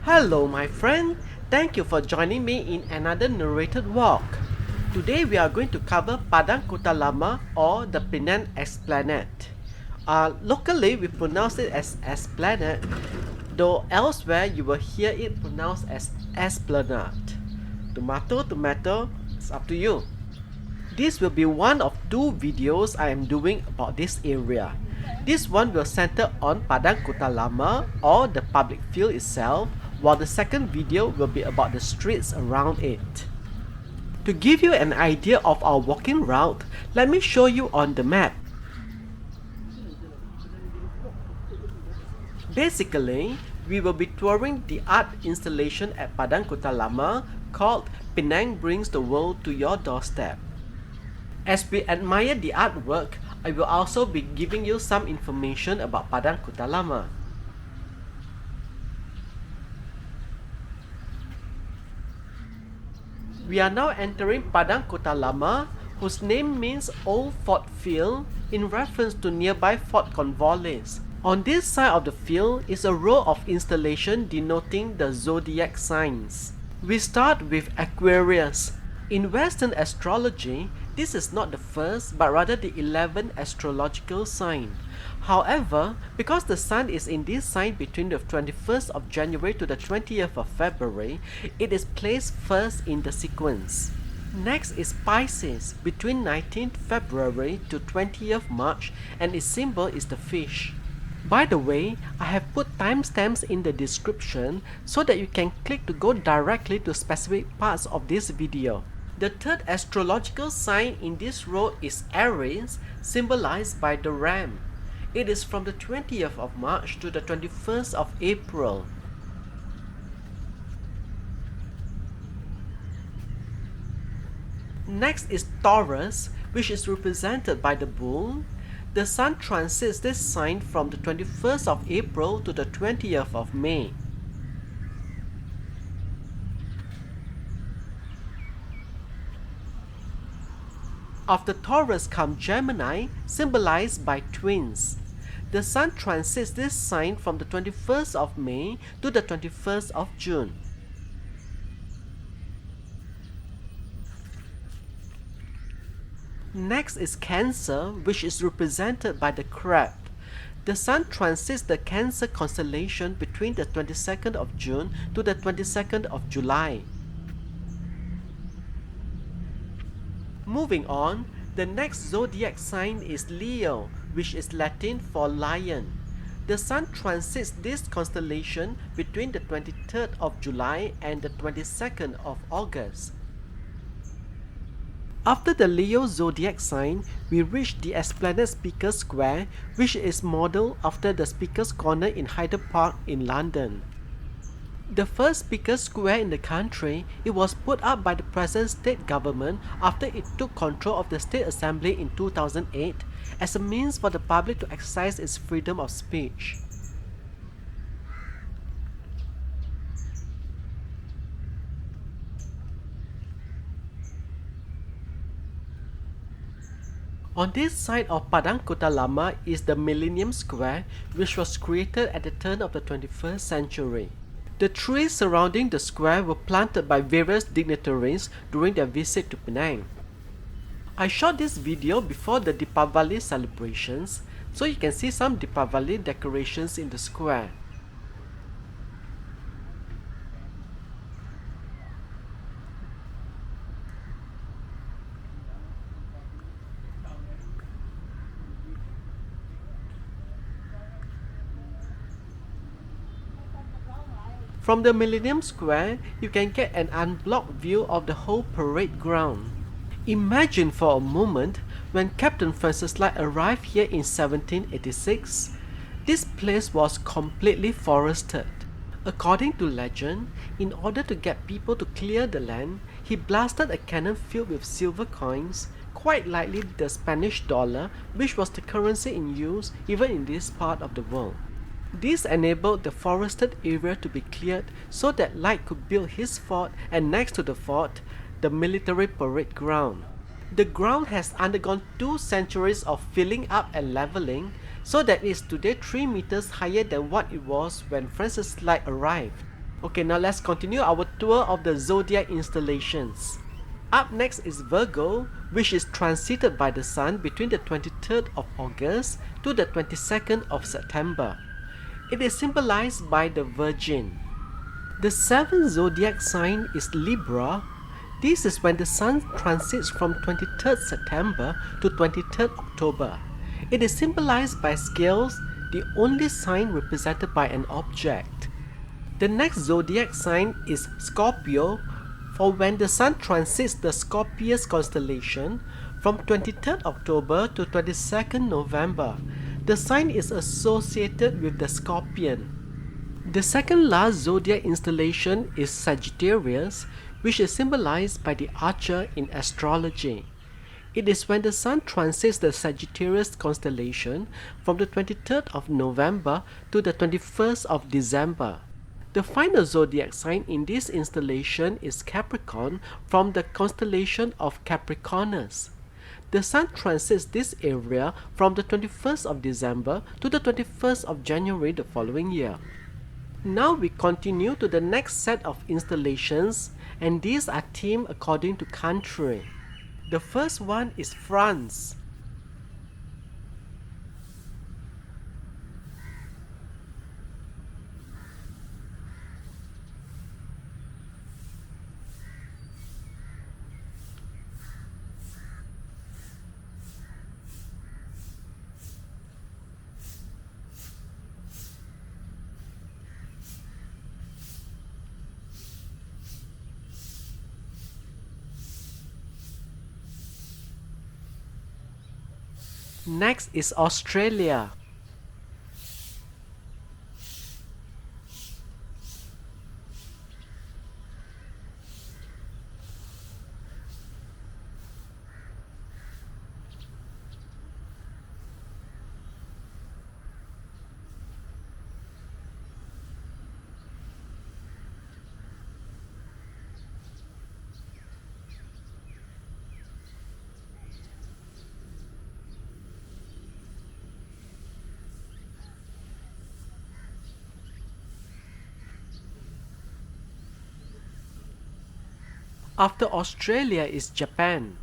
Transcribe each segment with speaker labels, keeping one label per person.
Speaker 1: Hello my friend, thank you for joining me in another narrated walk. Today we are going to cover Padang Kota Lama or the Penang Esplanade. Locally we pronounce it as Esplanade, though elsewhere you will hear it pronounced as Esplanade. Tomato, tomato, it's up to you. This will be one of two videos I am doing about this area. This one will center on Padang Kota Lama or the public field itself, while the second video will be about the streets around it. To give you an idea of our walking route, let me show you on the map. Basically, we will be touring the art installation at Padang Kota Lama called Penang Brings the World to Your Doorstep. As we admire the artwork, I will also be giving you some information about Padang Kota Lama. We are now entering Padang Kota Lama, whose name means Old Fort Field in reference to nearby Fort Cornwallis. On this side of the field is a row of installation denoting the zodiac signs. We start with Aquarius. In Western astrology, this is not the first but rather the 11th astrological sign. However, because the sun is in this sign between the 21st of January to the 20th of February, it is placed first in the sequence. Next is Pisces between 19th February to 20th March, and its symbol is the fish. By the way, I have put timestamps in the description so that you can click to go directly to specific parts of this video. The third astrological sign in this row is Aries, symbolized by the ram. It is from the 20th of March to the 21st of April. Next is Taurus, which is represented by the bull. The sun transits this sign from the 21st of April to the 20th of May. After Taurus comes Gemini, symbolized by twins. The sun transits this sign from the 21st of May to the 21st of June. Next is Cancer, which is represented by the crab. The sun transits the Cancer constellation between the 22nd of June to the 22nd of July. Moving on, the next zodiac sign is Leo, which is Latin for lion. The sun transits this constellation between the 23rd of July and the 22nd of August. After the Leo zodiac sign, we reach the Esplanade Speaker Square, which is modeled after the Speaker's Corner in Hyde Park in London. The first Speaker Square in the country, it was put up by the present state government after it took control of the State Assembly in 2008 as a means for the public to exercise its freedom of speech. On this side of Padang Kota Lama is the Millennium Square, which was created at the turn of the 21st century. The trees surrounding the square were planted by various dignitaries during their visit to Penang. I shot this video before the Deepavali celebrations, so you can see some Deepavali decorations in the square. From the Millennium Square, you can get an unblocked view of the whole parade ground. Imagine for a moment when Captain Francis Light arrived here in 1786. This place was completely forested. According to legend, in order to get people to clear the land, he blasted a cannon filled with silver coins, quite likely the Spanish dollar, which was the currency in use even in this part of the world. This enabled the forested area to be cleared so that Light could build his fort, and next to the fort, the military parade ground. The ground has undergone 2 centuries of filling up and leveling, so that it is today 3 meters higher than what it was when Francis Light arrived. Okay, now let's continue our tour of the zodiac installations. Up next is Virgo, which is transited by the Sun between the 23rd of August to the 22nd of September. It is symbolized by the Virgin. The seventh zodiac sign is Libra. This is when the Sun transits from 23rd September to 23rd October. It is symbolized by scales, the only sign represented by an object. The next zodiac sign is Scorpio, for when the Sun transits the Scorpius constellation from 23rd October to 22nd November. The sign is associated with the Scorpion. The second last zodiac installation is Sagittarius, which is symbolized by the archer in astrology. It is when the Sun transits the Sagittarius constellation from the 23rd of November to the 21st of December. The final zodiac sign in this installation is Capricorn from the constellation of Capricornus. The Sun transits this area from the 21st of December to the 21st of January the following year. Now we continue to the next set of installations, and these are themed according to country. The first one is France. Next is Australia. After Australia is Japan.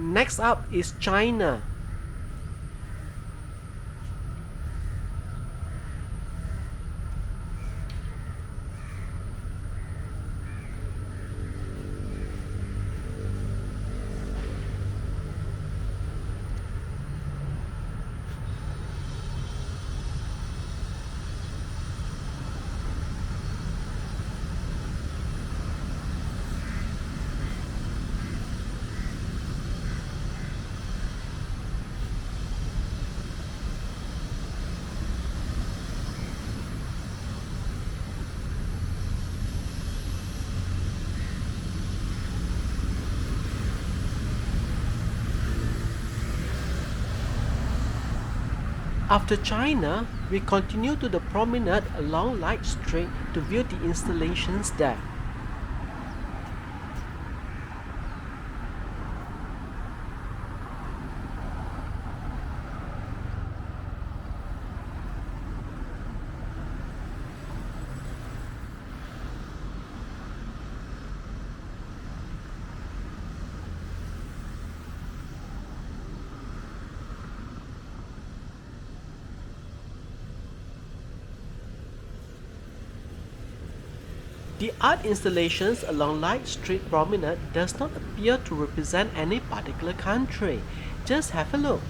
Speaker 1: Next up is China. After China, we continue to the promenade along Light Strait to view the installations there. The art installations along Light Street Promenade does not appear to represent any particular country. Just have a look.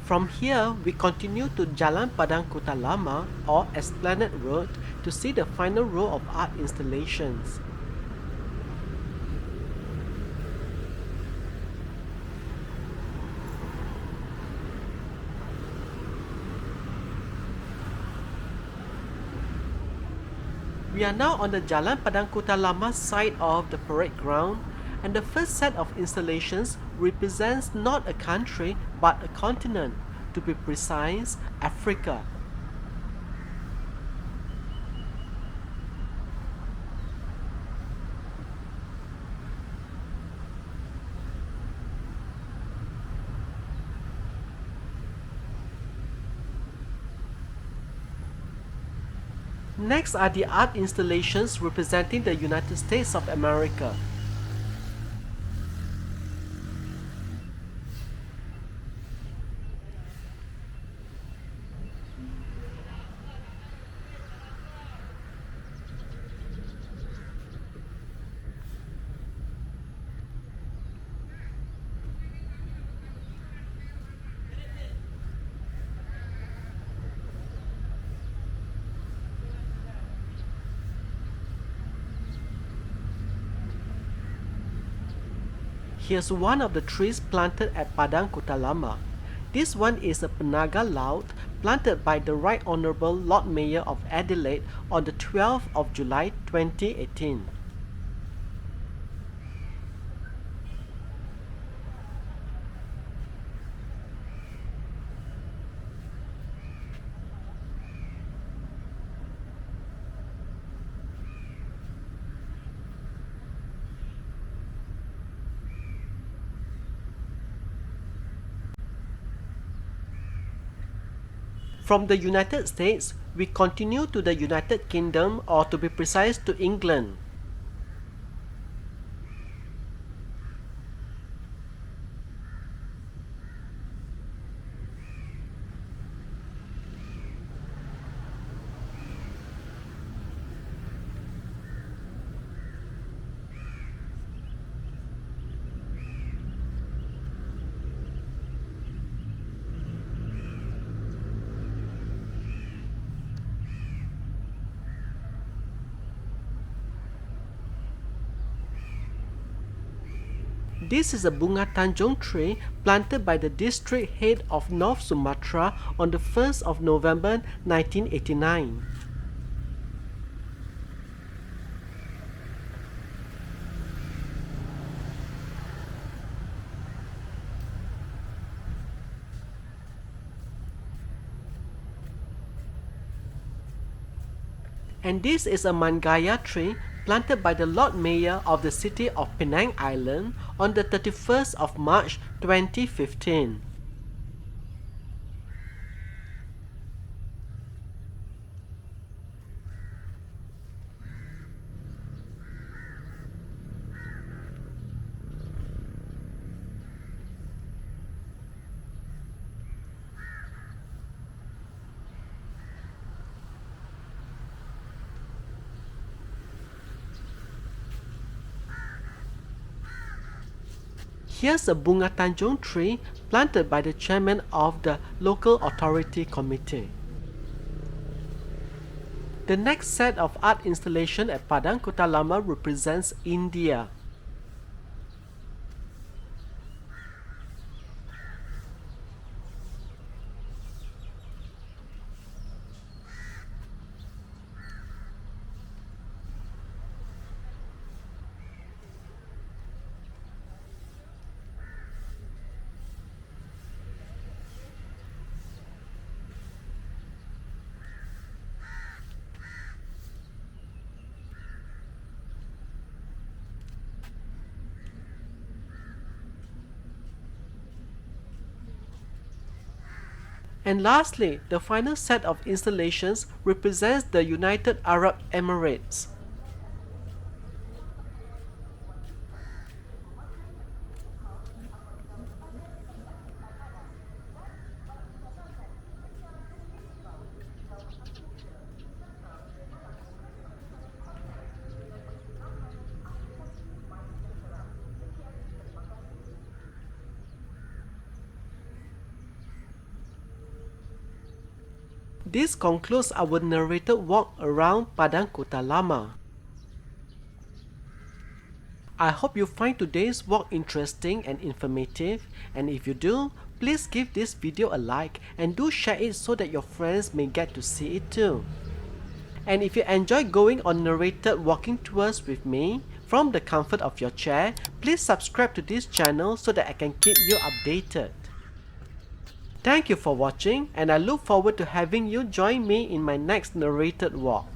Speaker 1: From here, we continue to Jalan Padang Kota Lama or Esplanade Road to see the final row of art installations. We are now on the Jalan Padang Kota Lama side of the parade ground, and the first set of installations represents not a country but a continent, to be precise, Africa. Next are the art installations representing the United States of America. Here's one of the trees planted at Padang Kota Lama. This one is a Penaga Laut planted by the Right Honourable Lord Mayor of Adelaide on the 12th of July 2018. From the United States, we continue to the United Kingdom, or to be precise, to England. This is a Bunga Tanjung tree planted by the district head of North Sumatra on the 1st of November 1989. And this is a Mangaya tree planted by the Lord Mayor of the city of Penang Island on the 31st of March 2015. Here's a Bunga Tanjung tree planted by the chairman of the local authority committee. The next set of art installation at Padang Kota Lama represents India. And lastly, the final set of installations represents the United Arab Emirates. This concludes our narrated walk around Padang Kota Lama. I hope you find today's walk interesting and informative, and if you do, please give this video a like and do share it so that your friends may get to see it too. And if you enjoy going on narrated walking tours with me from the comfort of your chair, please subscribe to this channel so that I can keep you updated. Thank you for watching, and I look forward to having you join me in my next narrated walk.